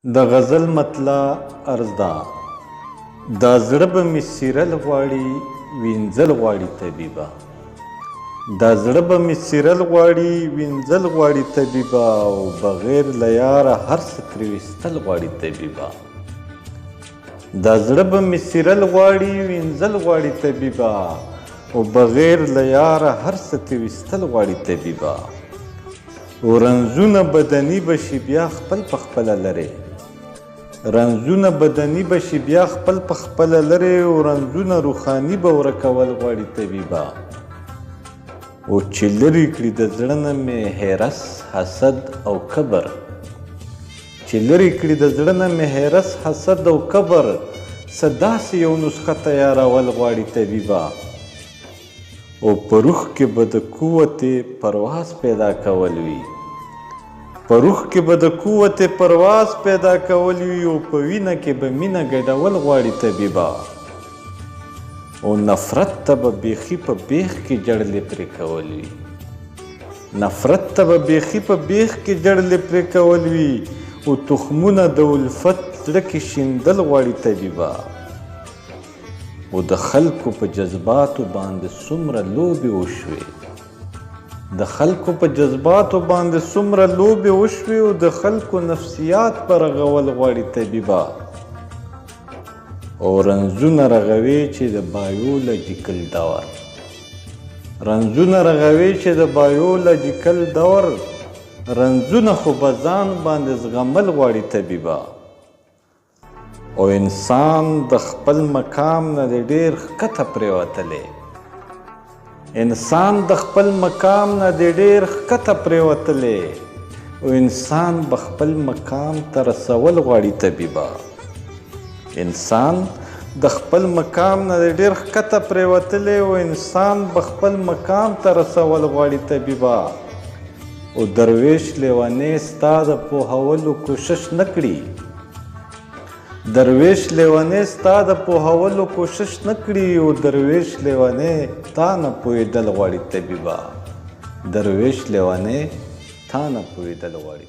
د غزل مطلع عرض ده. دا زړه به مې څیرل غواړي وینځل غواړي طبیبه. دا زړه به مې څیرل غواړي وینځل غواړي طبیبه، او بغیر له یاره هر څه ترې ویستل غواړي طبیبه. دا زړه به مې څیرل غواړي وینځل غواړي طبیبه، او بغیر له یاره هر څه ترې ویستل غواړي طبیبه. او رنځونه بدني به شي بیا خپل په خپله لرې، رنځونه بدني به شي بیا خپل په خپله لرې، او رنځونه روحاني به ورکول غواړي طبیبه. او چې لرې کړي د زړه نه مې حیرس حسد او کبر، چې لرې کړي د زړه نه مې حیرس حسد او کبر، څه داسې یو نسخه تیارول غواړي طبیبه. او په روح کې به د قوت پرواز پیدا کول وي، په روح کې به د قوت پرواز پیدا کول وي، او په وینه کې به مینه ګډول غواړي طبیبه. او نفرت ته به بیخي په بیخ کې جړلې پرې کول وي، نفرت ته به بیخي په بیخ کې جړلې پرې کول وي، او تخمونه د الفت زړه کې شیندل غواړي طبیبه. او د خلکو په جذباتو باندې څومره لوبې وشوې، د خلکو په جذباتو باندې څومره لوبې وشوې، او د خلکو نفسیات په رغول غواړي طبیبه. او رنځونه رغوي چې د بایولوژیکل دور، رنځونه رغوي چې د بایولوژیکل دور، رنځونه خو به ځان باندې زغمل غواړي طبیبه. او انسان د خپل مقام نه د ډېر ښکته پرېوتلی، انسان د خپل مقام نه د ډېر ښکته پرېوتلی، او انسان به خپل مقام ته رسول غواړي طبیبه. انسان د خپل مقام نه د ډېر ښکته پرېوتلی، او انسان به خپل مقام ته رسول غواړي طبیبه. او درویش لیونی ستا د پوهولو کوشش نه کړي، درویش لیونی ستا د پوهولو کوشش نه کړي، او درویش لیونی تا نه پوهېدل غواړي طبیبه. درویش لیونی تا نه پوهېدل غواړي.